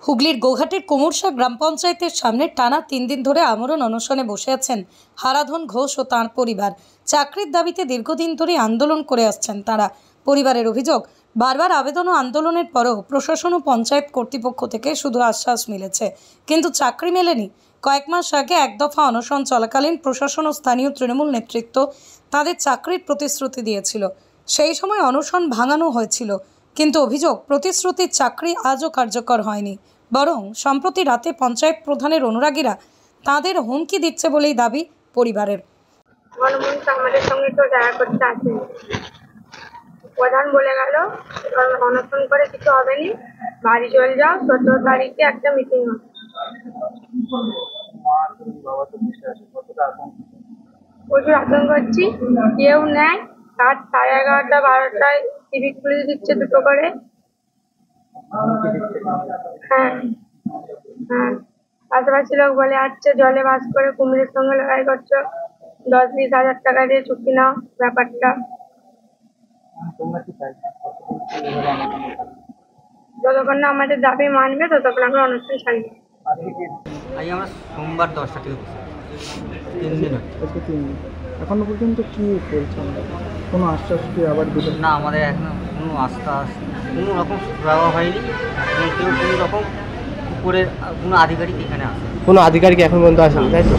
হুগলির গোঘাটের কুমুরশা গ্রাম পঞ্চায়েতের সামনে টানা 3 দিন ধরে আমরণ অনশনে বসে আছেন হারাধন ঘোষ ও তাঁর পরিবার। চাকরির দাবিতে দীর্ঘদিন ধরে আন্দোলন করে আসছেন তারা। পরিবারের অভিযোগ, বারবার আবেদন ও আন্দোলনের পরেও প্রশাসন ও পঞ্চায়েত কর্তৃপক্ষ থেকে শুধু আশ্বাস মিলেছে, কিন্তু চাকরি মেলেনি। কয়েক মাস আগে এক দফা অনশন চলাকালীন প্রশাসন ও স্থানীয় তৃণমূল নেতৃত্ব তাদের চাকরির প্রতিশ্রুতি দিয়েছিল। সেই সময় অনশন ভাঙানো হয়েছিল, কিন্তু অভিযোগ প্রতিশ্রুতির চাকরি আজও কার্যকর হয়নি। বরং সম্প্রতি রাতে পঞ্চায়েত প্রধানের অনুরাগীরা তাদের হুমকি দিচ্ছে বলেই দাবি পরিবারের। আমাদের সঙ্গে তো দেখা করতে আসেনি, প্রধান বলে গেল অনশন করে কিছু হবে না, বাড়ি চলে যাও, 17 তারিখে একটা মিটিং হবে। প্রচুর আতঙ্ক করছি, কেউ নেয়। রাত 11:30 12টায় সিভিক পুলিশ দিচ্ছে 2টো করে। হ্যাঁ হ্যাঁ, আশেপাশি লোক বলে আসছে জলে বাস করে কুমিরের সঙ্গে লড়াই করছো, 10-20 হাজার টাকা দিয়ে চুক্তি নাও। ব্যাপারটা যতক্ষণ না আমাদের দাবি মানবে ততক্ষণ আমরা অনুষ্ঠান ছাড়বো। আমরা সোমবার 10টা থেকে 3 দিন এখনো পর্যন্ত কি বলছেন? কোনো আশ্বাস কি আবার দিলেন? না, আমাদের এখনো কোনো কোনো রকম দেওয়া হয়নি এবং কেউ কোনো রকম উপরের কোনো আধিকারিক এখানে আসে, কোনো আধিকারিক এখন পর্যন্ত আসেনি, তাই তো?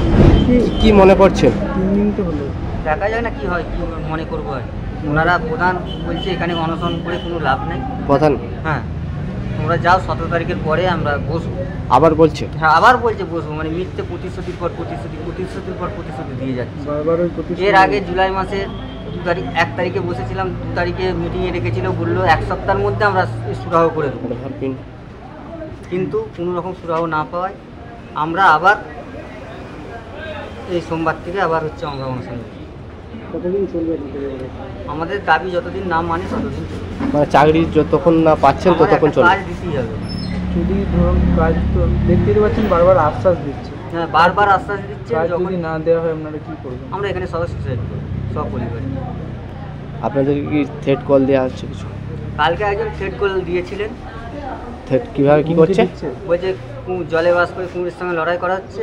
কি মনে করছেন? 3 দিন তো হলো, দেখা যায় না কি হয়, কি মনে করবো আর। ওনারা প্রধান বলছে এখানে অনশন করে কোনো লাভ নেই। প্রধান? হ্যাঁ, তোমরা যাও, 17 তারিখের পরে আমরা বসবো। আবার বলছে? হ্যাঁ, আবার বলছে বসবো, মানে মিথ্যে প্রতিশ্রুতির পর প্রতিশ্রুতি দিয়ে যাচ্ছে। এর আগে জুলাই মাসের 2 তারিখ 1 তারিখে বসেছিলাম, 2 তারিখে মিটিংয়ে রেখেছিল, বললো 1 সপ্তাহের মধ্যে আমরা সুরাহ করে দেবো, কিন্তু কোনো রকম সুরাহ না পাওয়ায় আমরা আবার এই সোমবার থেকে আবার হচ্ছে আমরা অনশন। কতদিন চলবে আমাদের দাবি যতদিন না মানে ততদিন চলবে, মানে চাকরি যতক্ষণ না পাচ্ছেন ততক্ষণ চলবে। কাজ দিতেই হবে। যদি ধরুন কাজ তো দেখতেই পাচ্ছেন বারবার আশ্বাস দিচ্ছে। হ্যাঁ, বারবার আশ্বাস দিচ্ছে। যদি না দেওয়া হয় আপনারা কী করবেন? আমরা এখানে সবাই সুসাইড করবো, সব পরিবারে। আপনাদের কি থ্রেট কল দেওয়া হচ্ছে কিছু? কালকে একজন থ্রেট কল দিয়েছিলেন। থ্রেট কীভাবে কী করছে? বলছে জলে বাস করে কুমিরের সঙ্গে লড়াই করা হচ্ছে,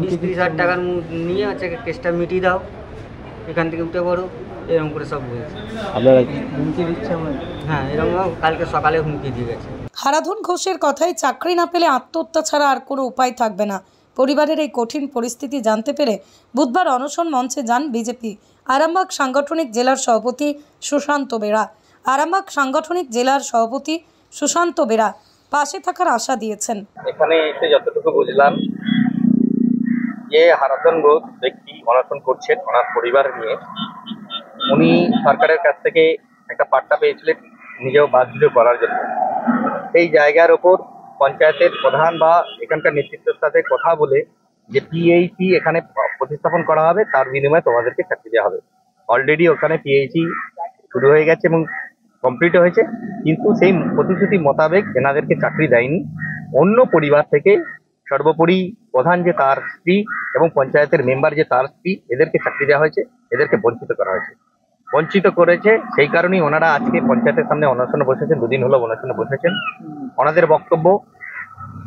20-30 হাজার টাকার নিয়ে হচ্ছে কেসটা মিটিয়ে দাও, এখান থেকে উঠে পড়ো, এরকম করে সব বলছে। আপনারা হুমকি দিচ্ছে? হ্যাঁ, এরকম কালকে সকালে হুমকি দিয়ে গেছে। হারাধন ঘোষের কথায় চাকরি না পেলে আত্মহত্যা ছাড়া আর কোনো উপায় থাকবে না। পরিবারের এই কঠিন পরিস্থিতি জানতে পেরে বুধবার অনশন মঞ্চে যান বিজেপি আরামবাগ সাংগঠনিক জেলার সভাপতি সুশান্ত বেরা পাশে থাকার আশা দিয়েছেন। এখানে এসে যতটুকু বুঝলাম যে হারাধন ঘোষ ব্যক্তি অনশন করছেন ওনার পরিবার নিয়ে, উনি সরকারের কাছ থেকে একটা পাট্টা পেয়েছিলেন নিজেও বাস ভিডিও করার জন্য। সেই জায়গার ওপর পঞ্চায়েতের প্রধান বা এখানকার নেতৃত্বের সাথে কথা বলে যে পিএইচি এখানে প্রতিস্থাপন করা হবে, তার বিনিময়ে তোমাদেরকে চাকরি দেওয়া হবে। অলরেডি ওখানে পিএইচি শুরু হয়ে গেছে এবং কমপ্লিট হয়েছে, কিন্তু সেই প্রতিশ্রুতি মোতাবেক এনাদেরকে চাকরি দেয়নি। অন্য পরিবার থেকে সর্বোপরি প্রধান যে তার স্ত্রী এবং পঞ্চায়েতের মেম্বার যে তার স্ত্রী, এদেরকে চাকরি দেওয়া হয়েছে, এদেরকে বঞ্চিত করা হয়েছে, বঞ্চিত করেছে। সেই কারণেই ওনারা আজকে পঞ্চায়েতের সামনে অনশনে বসেছেন, 2 দিন হলো অনশনে বসেছেন। ওনাদের বক্তব্য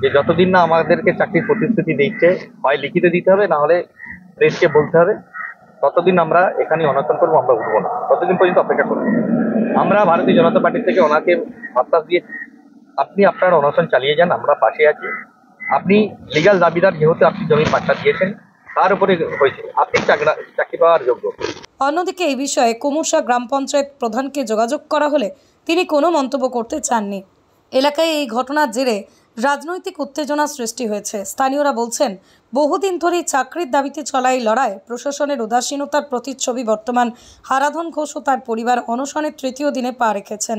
যে যতদিন না আমাদেরকে চাকরির প্রতিশ্রুতি দিচ্ছে, হয় লিখিত দিতে হবে, না হলে প্রেসকে বলতে হবে, ততদিন আমরা এখানে অনশন করবো, আমরা উঠবো না, ততদিন পর্যন্ত অপেক্ষা করবো। আমরা ভারতীয় জনতা পার্টি থেকে ওনাকে আশ্বাস দিয়েছি, আপনি আপনার অনশন চালিয়ে যান, আমরা পাশে আছি। আপনি লিগ্যাল দাবিদার, যেহেতু আপনি জমির পাট্টা দিয়েছেন, তার উপরে হয়েছে, আপনি চাকরি পাওয়ার যোগ্য। অন্যদিকে এই বিষয়ে কুমুরশা গ্রাম পঞ্চায়েত প্রধানকে যোগাযোগ করা হলে তিনি কোনো মন্তব্য করতে চাননি। এলাকায় এই ঘটনার জেরে রাজনৈতিক উত্তেজনা সৃষ্টি হয়েছে। স্থানীয়রা বলছেন, বহুদিন ধরেই চাকরির দাবিতে চলা এই লড়াই প্রশাসনের উদাসীনতার প্রতিচ্ছবি। বর্তমান হারাধন ঘোষ ও তার পরিবার অনশনের 3য় দিনে পা রেখেছেন।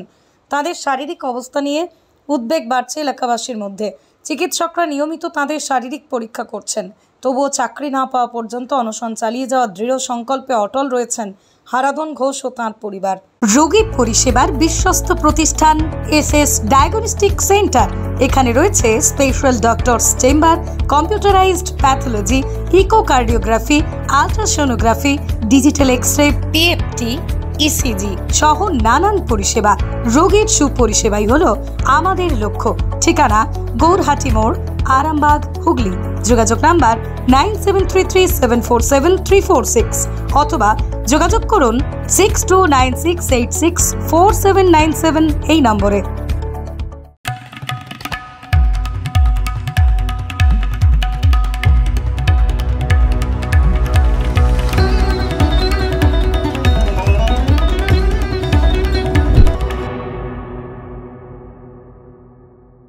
তাদের শারীরিক অবস্থা নিয়ে উদ্বেগ বাড়ছে এলাকাবাসীর মধ্যে। চিকিৎসকরা নিয়মিত তাদের শারীরিক পরীক্ষা করছেন, তবুও চাকরি না পাওয়া পর্যন্ত অনশন চালিয়ে যাওয়ার দৃঢ় সংকল্পে অটল রয়েছেন হারাধন ঘোষ ও তাঁর পরিবার। রোগী পরিষেবার বিশ্বস্ত প্রতিষ্ঠান এসএস ডায়াগনস্টিক সেন্টার। এখানে রয়েছে special doctors chamber, computerised pathology, echocardiography, ultrasonography, digital X-ray, PFT, ECG সহ নানান পরিষেবা। রোগীর সুপরিষেবাই হলো আমাদের লক্ষ্য। ঠিকানা গৌরহাটি মোড়, আরামবাগ, হুগলি। যোগাযোগ নাম্বার 9733747346 অথবা যোগাযোগ করুন 6296864797 এই নম্বরে।